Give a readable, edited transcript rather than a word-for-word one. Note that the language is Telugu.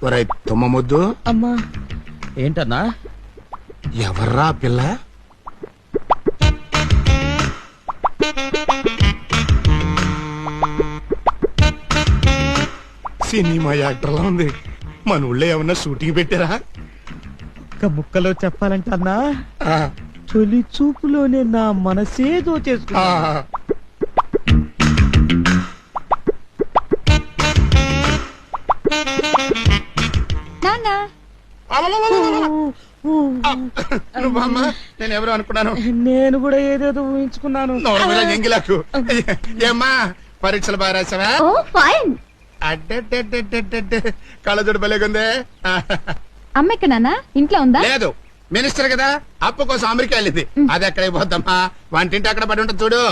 ఒరేయ్ తుమ్మముద్దు, అమ్మా ఏంటన్నా? ఎవర్రా పిల్ల? సినిమా యాక్టర్లా ఉంది. మన ఊళ్ళో ఏమన్నా షూటింగ్ పెట్టారా? ఒక్క ముక్కలో చెప్పాలంటే అన్నా, తొలి చూపులోనే నా మనసేదో చేసుకున్నా. నువ్వమ్మా, నేను ఎవరు అనుకున్నాను. నేను కూడా ఏదేదో ఊహించుకున్నాను. ఎంగిలాకు ఏమ్మా, పరీక్షలు బాగా రాసావా? కళ్ళజోడు భలేగుందే. అమ్మ ఎక్కడ నాన్న? ఇంట్లో ఉందా? లేదు, మినిస్టర్ కదా, అప్పు కోసం అమెరికా వెళ్ళింది. అది ఎక్కడ పోద్దమ్మా, వంటింటి అక్కడ పడి ఉంటుంది చూడు.